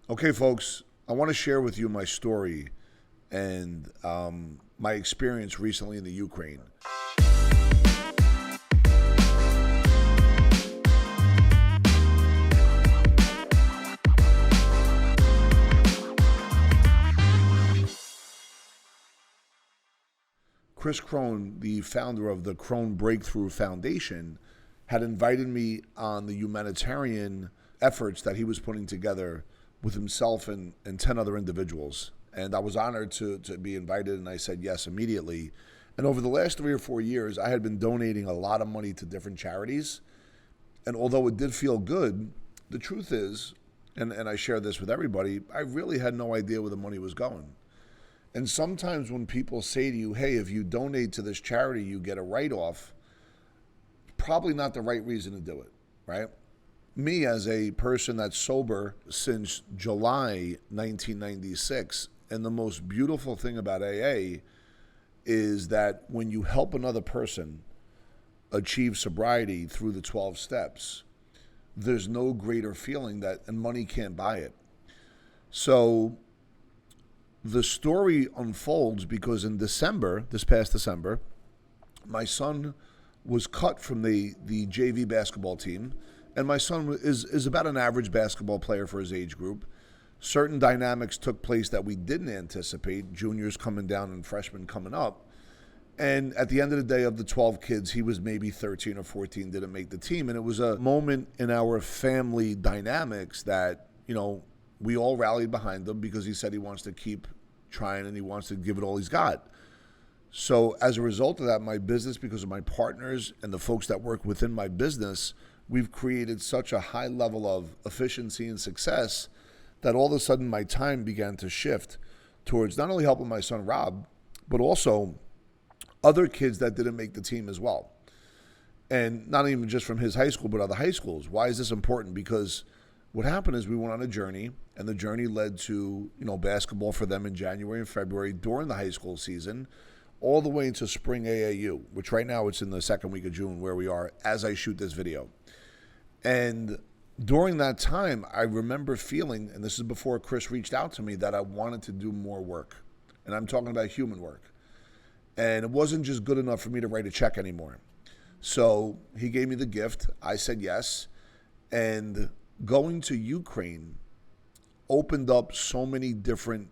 Okay, folks, I want to share with you my story and my experience recently in the Ukraine. Chris Krohn, the founder of the Krohn Breakthrough Foundation, had invited me on the humanitarian efforts that he was putting together with himself and 10 other individuals. And I was honored to be invited, and I said yes immediately. And over the last 3 or 4 years, I had been donating a lot of money to different charities. And although it did feel good, the truth is, and I share this with everybody, I really had no idea where the money was going. And sometimes when people say to you, hey, if you donate to this charity, you get a write-off, probably not the right reason to do it, right? Me, as a person that's sober since July 1996, and the most beautiful thing about AA is that when you help another person achieve sobriety through the 12 steps, there's no greater feeling and money can't buy it. So the story unfolds because in December, this past December, my son was cut from the JV basketball team. And my son is about an average basketball player for his age group. Certain dynamics took place that we didn't anticipate, juniors coming down and freshmen coming up. And at the end of the day, of the 12 kids, he was maybe 13 or 14, didn't make the team. And it was a moment in our family dynamics that, we all rallied behind him because he said he wants to keep trying and he wants to give it all he's got. So as a result of that, my business, because of my partners and the folks that work within my business, we've created such a high level of efficiency and success that all of a sudden my time began to shift towards not only helping my son Rob, but also other kids that didn't make the team as well. And not even just from his high school, but other high schools. Why is this important? Because what happened is we went on a journey, and the journey led to, basketball for them in January and February during the high school season, all the way into spring AAU, which right now it's in the second week of June where we are as I shoot this video. And during that time, I remember feeling, and this is before Chris reached out to me, that I wanted to do more work. And I'm talking about human work. And it wasn't just good enough for me to write a check anymore. So he gave me the gift. I said yes. And going to Ukraine opened up so many different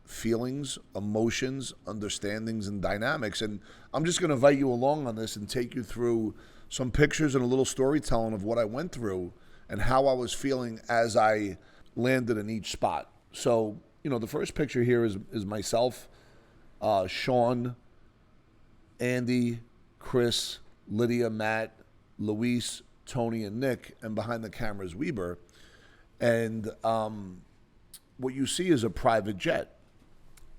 feelings, emotions, understandings, and dynamics. And I'm just going to invite you along on this and take you through some pictures and a little storytelling of what I went through and how I was feeling as I landed in each spot. So, the first picture here is myself, Sean, Andy, Chris, Lydia, Matt, Luis, Tony, and Nick, and behind the camera is Weber. And what you see is a private jet.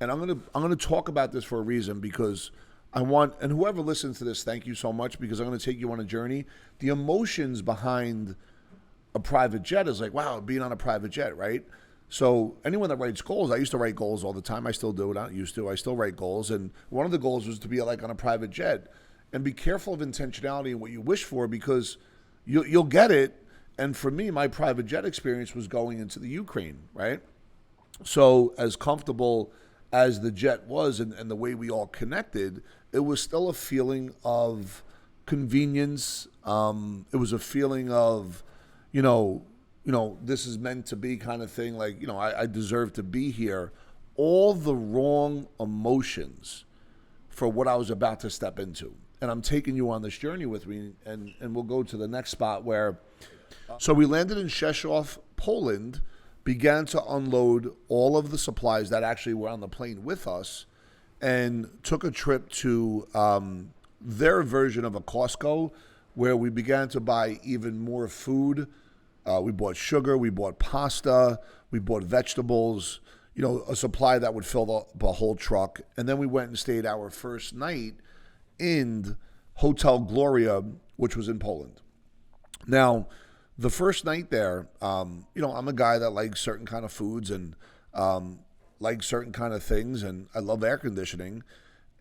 And I'm gonna talk about this for a reason, because I want, and whoever listens to this, thank you so much, because I'm going to take you on a journey. The emotions behind a private jet is like, wow, being on a private jet, right? So anyone that writes goals, I used to write goals all the time. I still do it. I don't used to. I still write goals. And one of the goals was to be like on a private jet. And be careful of intentionality and what you wish for, because you'll get it. And for me, my private jet experience was going into the Ukraine, right? So as comfortable as the jet was and the way we all connected, it was still a feeling of convenience. It was a feeling of, this is meant to be kind of thing. Like, I deserve to be here. All the wrong emotions for what I was about to step into. And I'm taking you on this journey with me, and we'll go to the next spot where, so we landed in Rzeszow, Poland, began to unload all of the supplies that actually were on the plane with us, and took a trip to their version of a Costco, where we began to buy even more food. We bought sugar, we bought pasta, we bought vegetables, a supply that would fill the whole truck. And then we went and stayed our first night in Hotel Gloria, which was in Poland. Now, the first night there, I'm a guy that likes certain kind of foods and likes certain kind of things, and I love air conditioning,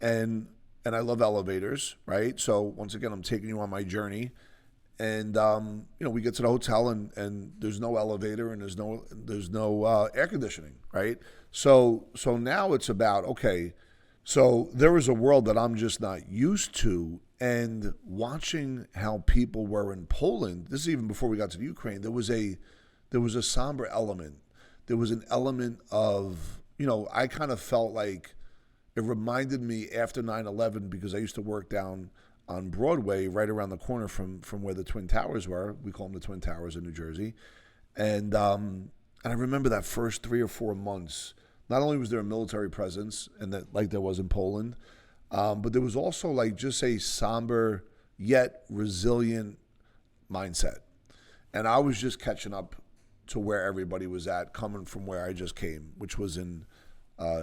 and I love elevators, right? So once again, I'm taking you on my journey. And we get to the hotel, and there's no elevator, and there's no air conditioning, right? So now it's about, okay, so there is a world that I'm just not used to, and watching how people were in Poland. This is even before we got to the Ukraine. There was a somber element. There was an element of, I kind of felt like it reminded me after 9/11, because I used to work down on Broadway, right around the corner from where the Twin Towers were. We call them the Twin Towers in New Jersey. And I remember that first 3 or 4 months, not only was there a military presence, and that like there was in Poland, but there was also like just a somber yet resilient mindset. And I was just catching up to where everybody was at, coming from where I just came, which was in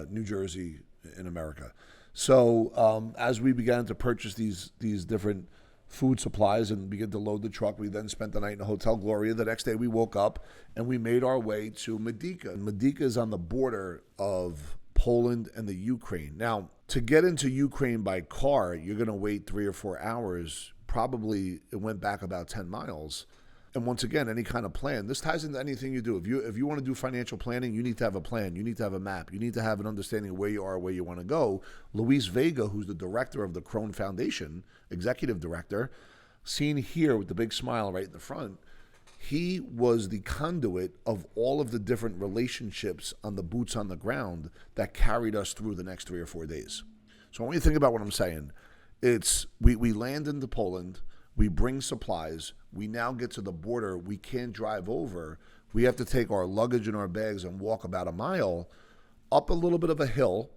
New Jersey in America. So as we began to purchase these different food supplies and begin to load the truck, we then spent the night in a Hotel Gloria. The next day we woke up and we made our way to Medyka. Medyka is on the border of Poland and the Ukraine. Now, to get into Ukraine by car, you're going to wait 3 or 4 hours. Probably it went back about 10 miles. And once again, any kind of plan. This ties into anything you do. If you want to do financial planning, you need to have a plan. You need to have a map. You need to have an understanding of where you are, where you want to go. Luis Vega, who's the director of the Krohn Foundation, executive director, seen here with the big smile right in the front, he was the conduit of all of the different relationships on the boots on the ground that carried us through the next 3 or 4 days. So I want you to think about what I'm saying. It's we land into Poland. We bring supplies. We now get to the border. We can't drive over. We have to take our luggage and our bags and walk about a mile up a little bit of a hill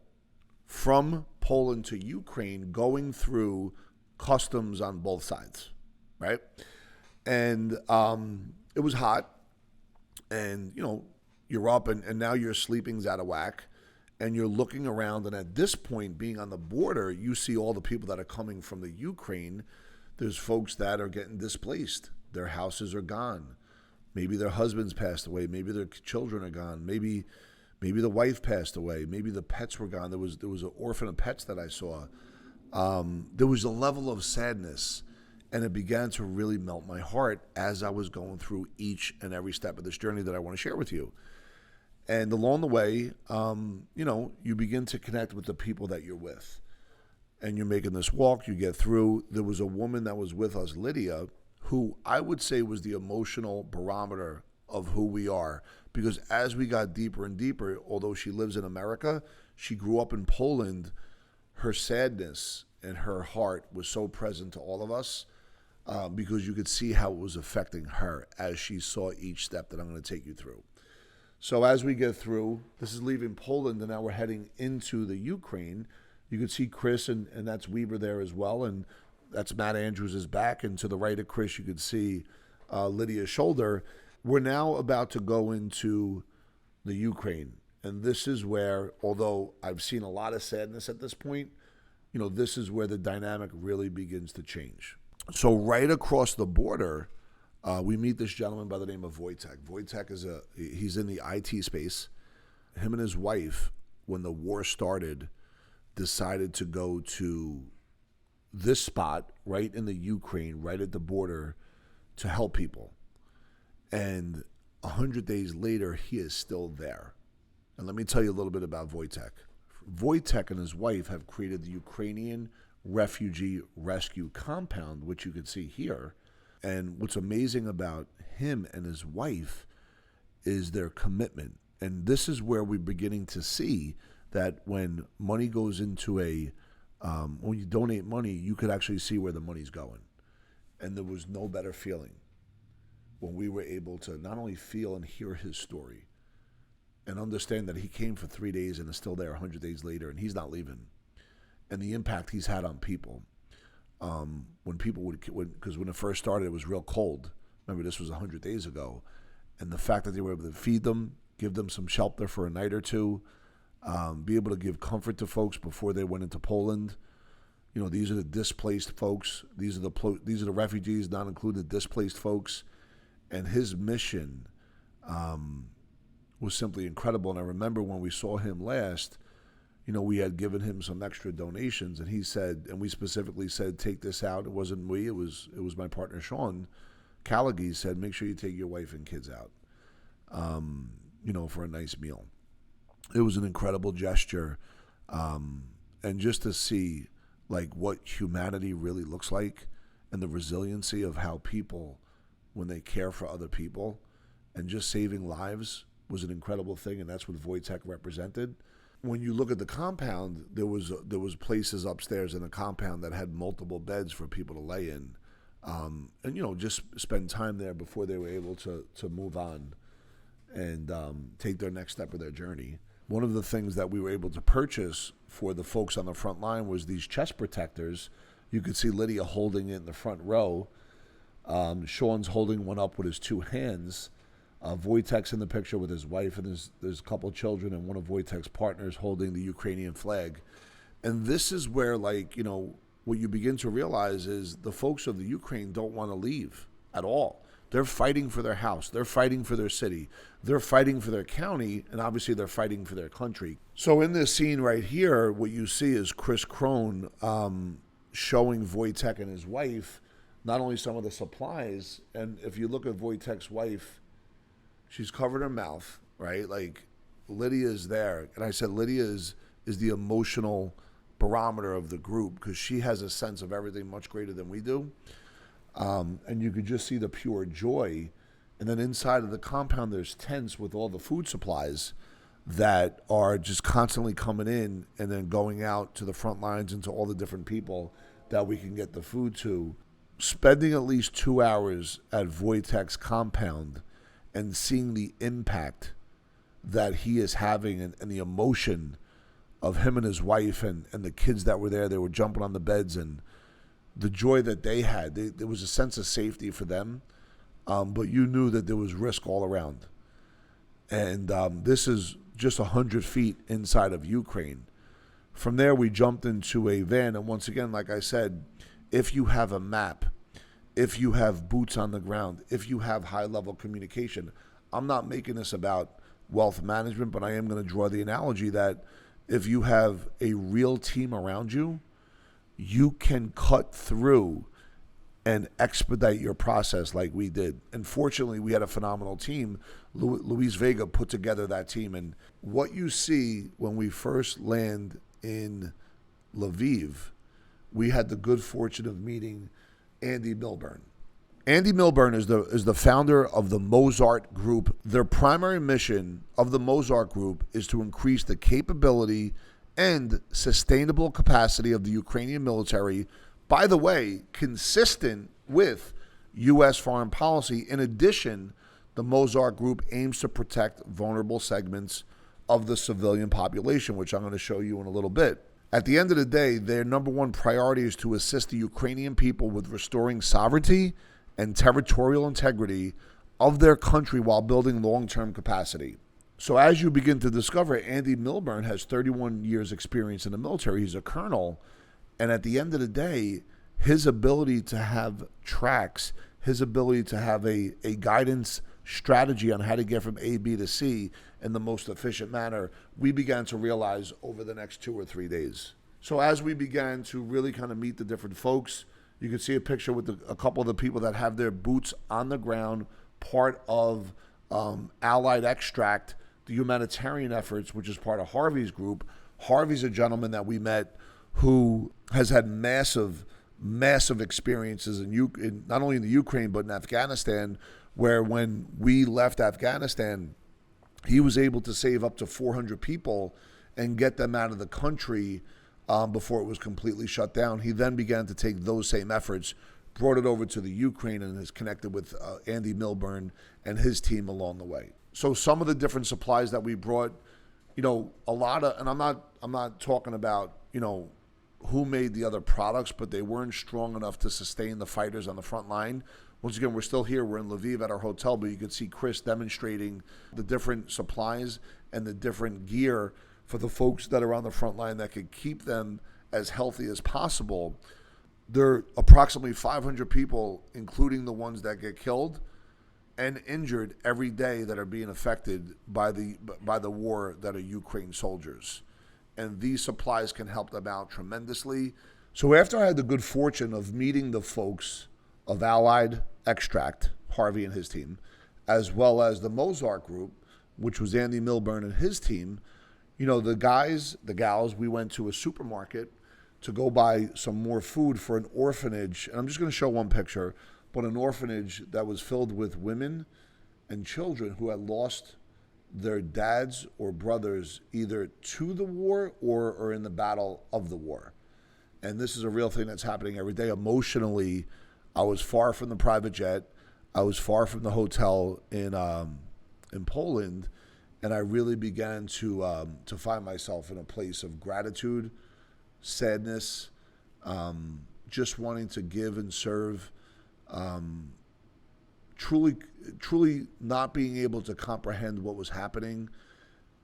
from Poland to Ukraine, going through customs on both sides, right? And it was hot, and you're up, and now your sleeping's out of whack, and you're looking around, and at this point, being on the border, you see all the people that are coming from the Ukraine. There's folks that are getting displaced. Their houses are gone. Maybe their husbands passed away. Maybe their children are gone. Maybe the wife passed away. Maybe the pets were gone. There was an orphan of pets that I saw. There was a level of sadness, and it began to really melt my heart as I was going through each and every step of this journey that I want to share with you. And along the way, you begin to connect with the people that you're with. And you're making this walk, you get through. There was a woman that was with us, Lydia, who I would say was the emotional barometer of who we are. Because as we got deeper and deeper, although she lives in America, she grew up in Poland. Her sadness and her heart was so present to all of us because you could see how it was affecting her as she saw each step that I'm going to take you through. So as we get through, this is leaving Poland, and now we're heading into the Ukraine. You could see Chris, and that's Weber there as well, and that's Matt Andrews' back, and to the right of Chris, you could see Lydia's shoulder. We're now about to go into the Ukraine, and this is where, although I've seen a lot of sadness at this point, this is where the dynamic really begins to change. So right across the border, we meet this gentleman by the name of Voytek. Voytek he's in the IT space. Him and his wife, when the war started, decided to go to this spot right in the Ukraine, right at the border, to help people. And 100 days later, he is still there. And let me tell you a little bit about Voytek. Voytek and his wife have created the Ukrainian Refugee Rescue Compound, which you can see here. And what's amazing about him and his wife is their commitment. And this is where we're beginning to see that when money goes into when you donate money, you could actually see where the money's going. And there was no better feeling when we were able to not only feel and hear his story and understand that he came for 3 days and is still there 100 days later, and he's not leaving, and the impact he's had on people. When people because when it first started, it was real cold. Remember, this was 100 days ago. And the fact that they were able to feed them, give them some shelter for a night or two, be able to give comfort to folks before they went into Poland. These are the displaced folks. These are the refugees, not included displaced folks. And his mission was simply incredible. And I remember when we saw him last, we had given him some extra donations, and he said, and we specifically said, take this out. It wasn't we, it was my partner Sean Callaghy said, make sure you take your wife and kids out, for a nice meal. It was an incredible gesture, and just to see like what humanity really looks like and the resiliency of how people, when they care for other people and just saving lives, was an incredible thing, and that's what Voyteks represented. When you look at the compound, there was places upstairs in the compound that had multiple beds for people to lay in, and just spend time there before they were able to move on and take their next step of their journey. One of the things that we were able to purchase for the folks on the front line was these chest protectors. You could see Lydia holding it in the front row. Sean's holding one up with his two hands. Voyteks in the picture with his wife, and there's a couple of children and one of Voyteks' partners holding the Ukrainian flag. And this is where, what you begin to realize is the folks of the Ukraine don't want to leave at all. They're fighting for their house. They're fighting for their city. They're fighting for their county, and obviously they're fighting for their country. So in this scene right here, what you see is Chris Krohn showing Voyteks and his wife not only some of the supplies, and if you look at Voyteks' wife, she's covered her mouth, right? Like, Lydia is there. And I said Lydia is the emotional barometer of the group because she has a sense of everything much greater than we do. And you could just see the pure joy. And then inside of the compound, there's tents with all the food supplies that are just constantly coming in and then going out to the front lines and to all the different people that we can get the food to. Spending at least 2 hours at Voyteks' compound and seeing the impact that he is having and the emotion of him and his wife and the kids that were there. They were jumping on the beds, and the joy that they had. There was a sense of safety for them, but you knew that there was risk all around. And this is just 100 feet inside of Ukraine. From there, we jumped into a van, and once again, like I said, if you have a map, if you have boots on the ground, if you have high-level communication, I'm not making this about wealth management, but I am going to draw the analogy that if you have a real team around you, you can cut through and expedite your process like we did. And fortunately, we had a phenomenal team. Luis Vega put together that team. And what you see when we first land in Lviv, we had the good fortune of meeting Andy Milburn. Andy Milburn is the founder of the Mozart Group. Their primary mission of the Mozart Group is to increase the capability and sustainable capacity of the Ukrainian military, by the way, consistent with U.S. foreign policy. In addition, the Mozart Group aims to protect vulnerable segments of the civilian population, which I'm going to show you in a little bit. At the end of the day, their number one priority is to assist the Ukrainian people with restoring sovereignty and territorial integrity of their country while building long-term capacity. So as you begin to discover, Andy Milburn has 31 years experience in the military. He's a colonel. And at the end of the day, his ability to have tracks, his ability to have a guidance strategy on how to get from A, B to C in the most efficient manner, we began to realize over the next 2 or 3 days. So as we began to really kind of meet the different folks, you can see a picture with a couple of the people that have their boots on the ground, part of Allied Extract, the humanitarian efforts, which is part of Harvey's group. Harvey's a gentleman that we met who has had massive experiences in not only in the Ukraine, but in Afghanistan, where when we left Afghanistan, he was able to save up to 400 people and get them out of the country before it was completely shut down. He then began to take those same efforts, brought it over to the Ukraine, and is connected with Andy Milburn and his team along the way. So some of the different supplies that we brought, a lot of, and I'm not talking about, who made the other products, but they weren't strong enough to sustain the fighters on the front line. Once again, we're still here. We're in Lviv at our hotel, but you could see Chris demonstrating the different supplies and the different gear for the folks that are on the front line that could keep them as healthy as possible. There are approximately 500 people, including the ones that get killed and injured every day, that are being affected by the war that are Ukraine soldiers. and these supplies can help them out tremendously. So after I had the good fortune of meeting the folks of Allied Extract, Harvey and his team, as well as the Mozart group, which was Andy Milburn and his team, the guys, the gals, we went to a supermarket to go buy some more food for an orphanage. And I'm just going to show one picture, but an orphanage that was filled with women and children who had lost their dads or brothers either to the war or in the battle of the war. And this is a real thing that's happening every day. Emotionally, I was far from the private jet. I was far from the hotel in Poland, and I really began to find myself in a place of gratitude, sadness, just wanting to give and serve, truly not being able to comprehend what was happening,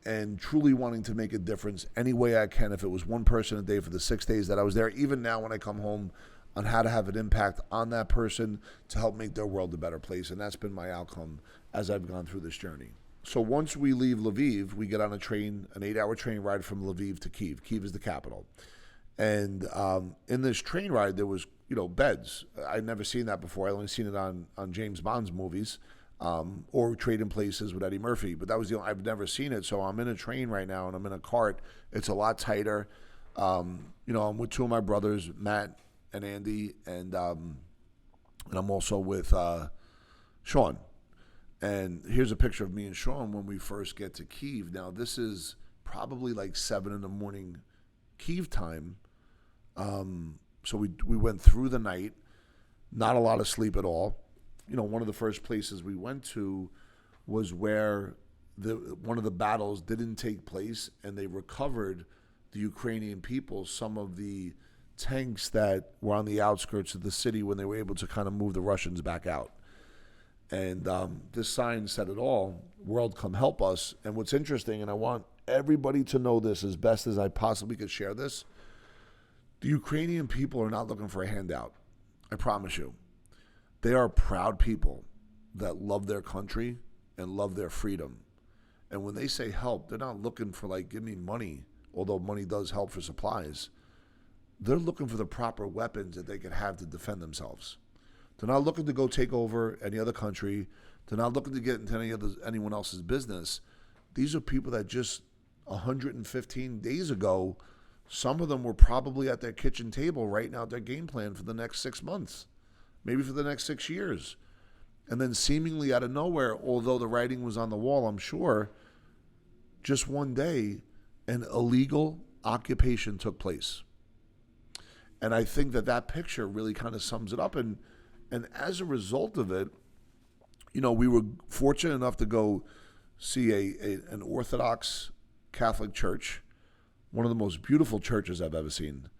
and truly wanting to make a difference any way I can. If it was one person a day for the 6 days that I was there, even now when I come home, on how to have an impact on that person to help make their world a better place. And that's been my outcome as I've gone through this journey. So once we leave Lviv, we get on a train, an 8-hour train ride from Lviv to Kiev. Kiev is the capital. And in this train ride, there was, beds. I'd never seen that before. I only seen it on James Bond's movies or Trading Places with Eddie Murphy. But that was I've never seen it. So I'm in a train right now, and I'm in a cart. It's a lot tighter. I'm with two of my brothers, Matt and Andy, and I'm also with Sean. And here's a picture of me and Sean when we first get to Kiev. Now, this is probably like 7 a.m. Kiev time. So we went through the night, not a lot of sleep at all. One of the first places we went to was where one of the battles didn't take place, and they recovered the Ukrainian people, some of the tanks that were on the outskirts of the city when they were able to kind of move the Russians back out. And this sign said it all, "World, come help us." And what's interesting, and I want everybody to know this as best as I possibly could share this, the Ukrainian people are not looking for a handout. I promise you. They are proud people that love their country and love their freedom. And when they say help, they're not looking for give me money, although money does help for supplies. They're looking for the proper weapons that they can have to defend themselves. They're not looking to go take over any other country. They're not looking to get into anyone else's business. These are people that just 115 days ago, some of them were probably at their kitchen table writing out their game plan for the next 6 months, maybe for the next 6 years. And then seemingly out of nowhere, although the writing was on the wall, I'm sure, just one day, an illegal occupation took place. And I think that picture really kind of sums it up. And as a result of it, we were fortunate enough to go see an Orthodox Catholic church, one of the most beautiful churches I've ever seen.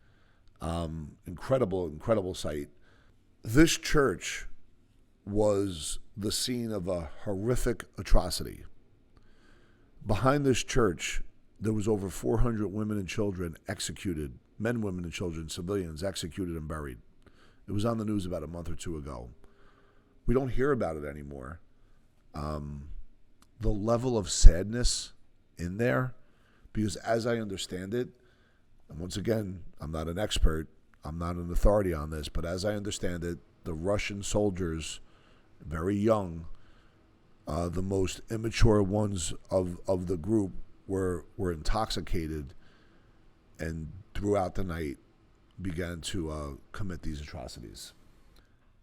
Incredible sight. This church was the scene of a horrific atrocity. Behind this church, there was over 400 women and children executed, men, women, and children, civilians executed and buried. It was on the news about a month or two ago. We don't hear about it anymore. The level of sadness in there, because as I understand it, and once again, I'm not an expert, I'm not an authority on this, but as I understand it, the Russian soldiers, very young, the most immature ones of the group were intoxicated, and throughout the night began to commit these atrocities.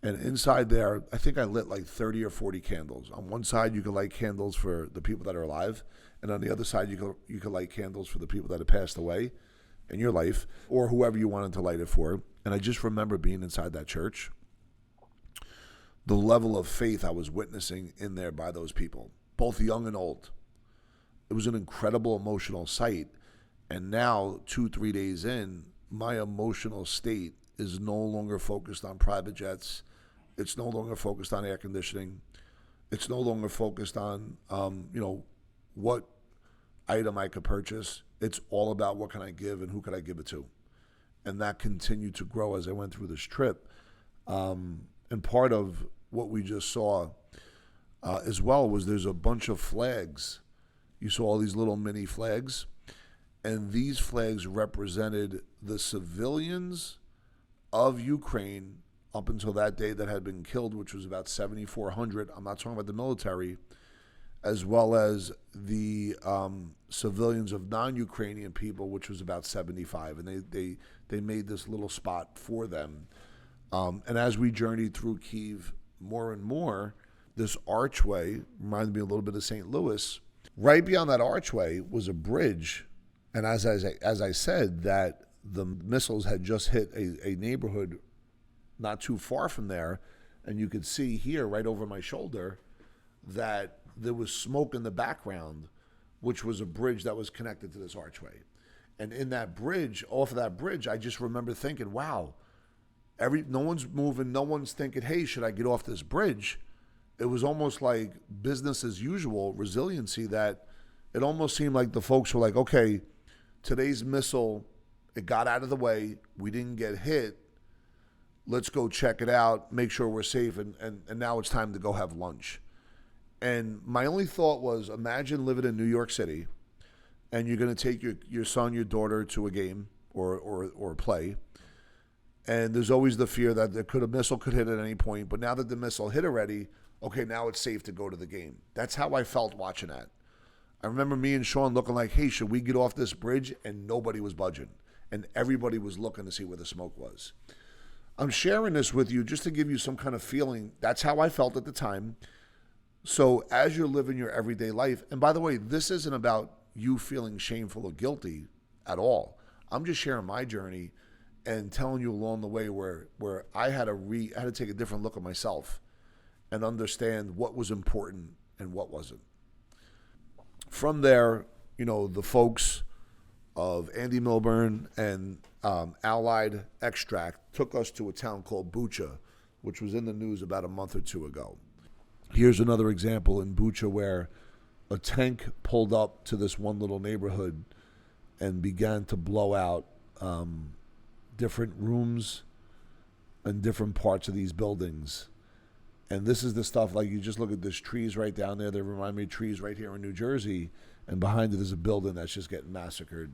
And inside there, I think I lit 30 or 40 candles. On one side, you could light candles for the people that are alive, and on the other side, you could light candles for the people that have passed away in your life, or whoever you wanted to light it for. And I just remember being inside that church, the level of faith I was witnessing in there by those people, both young and old. It was an incredible emotional sight. And now, 2-3 days in, my emotional state is no longer focused on private jets. It's no longer focused on air conditioning. It's no longer focused on, what item I could purchase. It's all about what can I give and who can I give it to. And that continued to grow as I went through this trip. And part of what we just saw as well was there's a bunch of flags. You saw all these little mini flags. And these flags represented the civilians of Ukraine up until that day that had been killed, which was about 7,400. I'm not talking about the military, as well as the civilians of non-Ukrainian people, which was about 75. And they made this little spot for them. And as we journeyed through Kiev more and more, this archway reminded me a little bit of St. Louis. Right beyond that archway was a bridge. And as I said, that the missiles had just hit a neighborhood not too far from there. And you could see here right over my shoulder that there was smoke in the background, which was a bridge that was connected to this archway. And in that bridge, off of that bridge, I just remember thinking, wow, no one's moving, no one's thinking, hey, should I get off this bridge? It was almost like business as usual, resiliency, that it almost seemed like the folks were like, okay, today's missile, it got out of the way, we didn't get hit, let's go check it out, make sure we're safe, and now it's time to go have lunch. And my only thought was, imagine living in New York City, and you're going to take your son, your daughter to a game or play, and there's always the fear that a missile could hit at any point, but now that the missile hit already, okay, now it's safe to go to the game. That's how I felt watching that. I remember me and Sean looking like, hey, should we get off this bridge? And nobody was budging, and everybody was looking to see where the smoke was. I'm sharing this with you just to give you some kind of feeling. That's how I felt at the time. So as you're living your everyday life, and by the way, this isn't about you feeling shameful or guilty at all. I'm just sharing my journey and telling you along the way where I had to take a different look at myself and understand what was important and what wasn't. From there, the folks of Andy Milburn and Allied Extract took us to a town called Bucha, which was in the news about a month or two ago. Here's another example in Bucha where a tank pulled up to this one little neighborhood and began to blow out different rooms and different parts of these buildings. And this is the stuff, like, you just look at these trees right down there. They remind me of trees right here in New Jersey. And behind it is a building that's just getting massacred.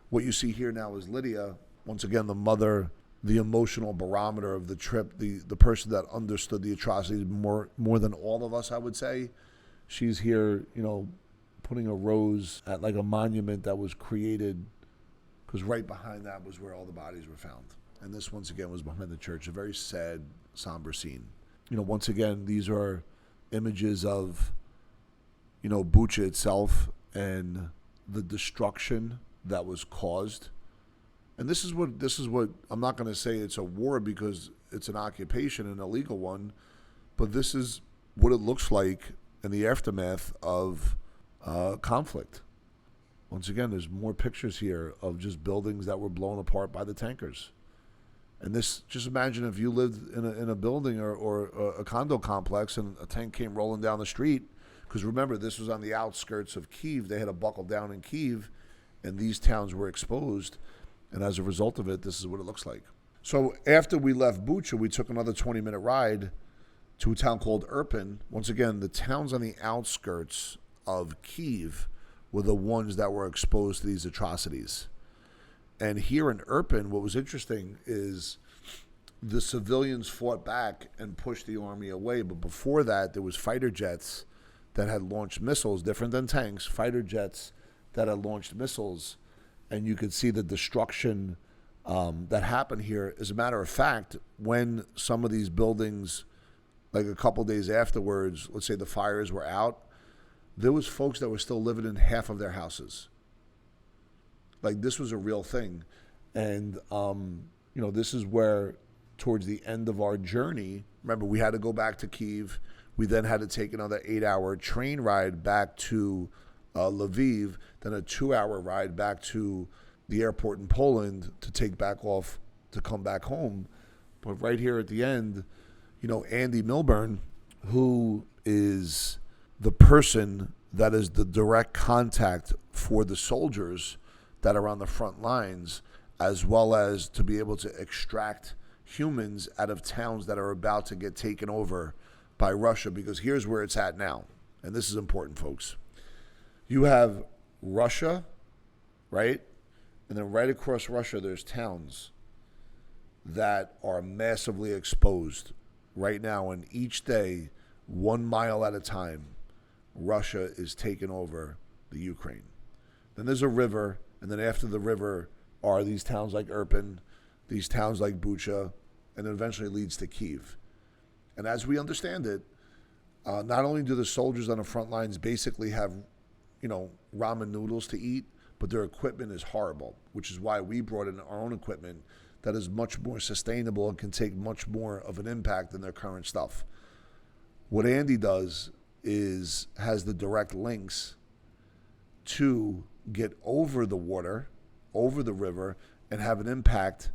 What you see here now is Lydia, once again, the mother, the emotional barometer of the trip, the person that understood the atrocities more than all of us, I would say. She's here, putting a rose at like a monument that was created, because right behind that was where all the bodies were found. And this, once again, was behind the church, a very sad, somber scene. Once again, these are images of, Bucha itself and the destruction that was caused. And this is what I'm not going to say it's a war because it's an occupation, an illegal one, but this is what it looks like in the aftermath of conflict. Once again, there's more pictures here of just buildings that were blown apart by the tankers. And this, just imagine if you lived in a building or a condo complex and a tank came rolling down the street, because remember, this was on the outskirts of Kiev. They had to buckle down in Kiev, and these towns were exposed. And as a result of it, this is what it looks like. So after we left Bucha, we took another 20-minute ride to a town called Irpin. Once again, the towns on the outskirts of Kiev were the ones that were exposed to these atrocities. And here in Irpin, what was interesting is the civilians fought back and pushed the army away. But before that, there was fighter jets that had launched missiles, different than tanks, fighter jets that had launched missiles. And you could see the destruction that happened here. As a matter of fact, when some of these buildings, like a couple days afterwards, let's say the fires were out, there was folks that were still living in half of their houses. Like, this was a real thing. And, this is where, towards the end of our journey, remember, we had to go back to Kiev. We then had to take another 8-hour train ride back to Lviv, then a 2-hour ride back to the airport in Poland to take back off to come back home. But right here at the end, Andy Milburn, who is the person that is the direct contact for the soldiers that are on the front lines, as well as to be able to extract humans out of towns that are about to get taken over by Russia, because here's where it's at now. And this is important, folks. You have Russia, right? And then right across Russia, there's towns that are massively exposed right now. And each day, 1 mile at a time, Russia is taking over the Ukraine. Then there's a river, and then after the river are these towns like Irpin, these towns like Bucha, and then eventually leads to Kiev. And as we understand it, not only do the soldiers on the front lines basically have, ramen noodles to eat, but their equipment is horrible, which is why we brought in our own equipment that is much more sustainable and can take much more of an impact than their current stuff. What Andy does is has the direct links to get over the water, over the river, and have an impact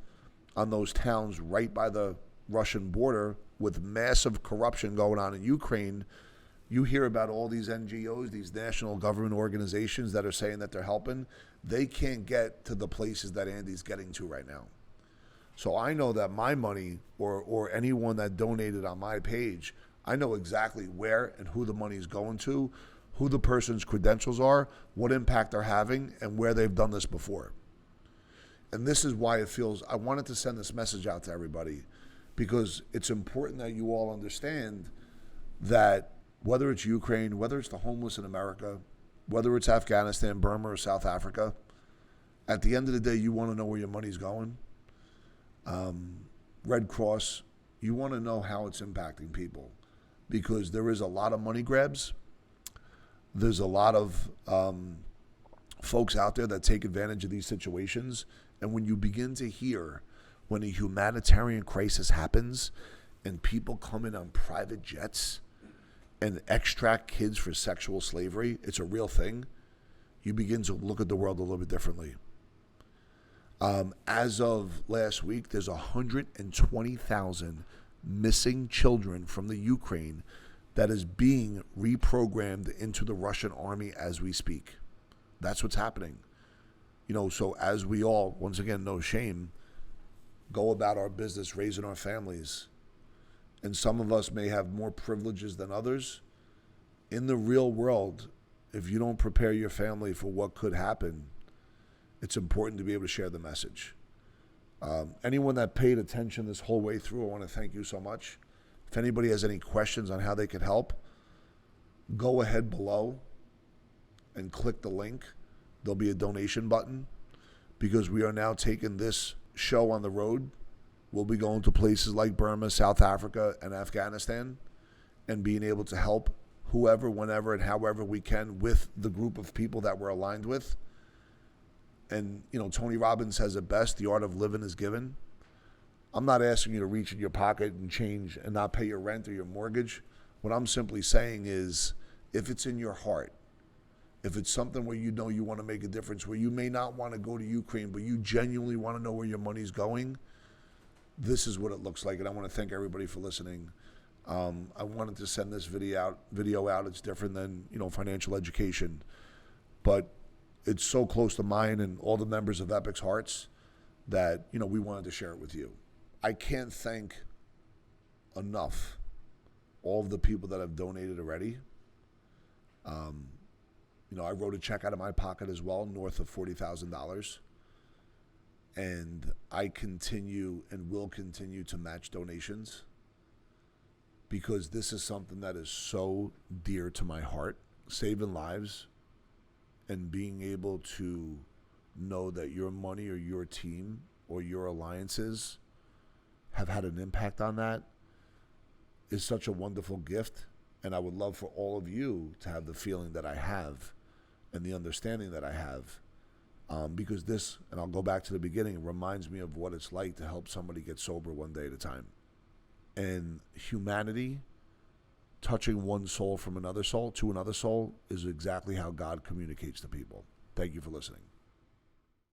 on those towns right by the Russian border with massive corruption going on in Ukraine. You hear about all these NGOs, these national government organizations that are saying that they're helping. They can't get to the places that Andy's getting to right now. So I know that my money or anyone that donated on my page, I know exactly where and who the money is going to, who the person's credentials are, what impact they're having, and where they've done this before. And this is why I wanted to send this message out to everybody, because it's important that you all understand that whether it's Ukraine, whether it's the homeless in America, whether it's Afghanistan, Burma, or South Africa, at the end of the day, you want to know where your money's going. Red Cross, you want to know how it's impacting people, because there is a lot of money grabs. There's a lot of folks out there that take advantage of these situations. And when you begin to hear when a humanitarian crisis happens and people come in on private jets and extract kids for sexual slavery, it's a real thing. You begin to look at the world a little bit differently. As of last week, there's 120,000 missing children from the Ukraine that is being reprogrammed into the Russian army as we speak. That's what's happening. So as we all, once again, no shame, go about our business, raising our families, and some of us may have more privileges than others, in the real world, if you don't prepare your family for what could happen, it's important to be able to share the message. Anyone that paid attention this whole way through, I want to thank you so much. If anybody has any questions on how they could help, go ahead below and click the link. There'll be a donation button, because we are now taking this show on the road. We'll be going to places like Burma, South Africa, and Afghanistan, and being able to help whoever, whenever, and however we can with the group of people that we're aligned with. And, Tony Robbins says it best, the art of living is given. I'm not asking you to reach in your pocket and change and not pay your rent or your mortgage. What I'm simply saying is, if it's in your heart, if it's something where you know you want to make a difference, where you may not want to go to Ukraine, but you genuinely want to know where your money's going, this is what it looks like. And I want to thank everybody for listening. I wanted to send this video out. It's different than, financial education, but it's so close to mine and all the members of Epic's hearts that, we wanted to share it with you. I can't thank enough all of the people that have donated already. I wrote a check out of my pocket as well, north of $40,000. And I continue and will continue to match donations, because this is something that is so dear to my heart, saving lives and being able to know that your money or your team or your alliances have had an impact on that is such a wonderful gift. And I would love for all of you to have the feeling that I have and the understanding that I have, because this, and I'll go back to the beginning, reminds me of what it's like to help somebody get sober one day at a time. And humanity, touching one soul from another soul to another soul, is exactly how God communicates to people. Thank you for listening.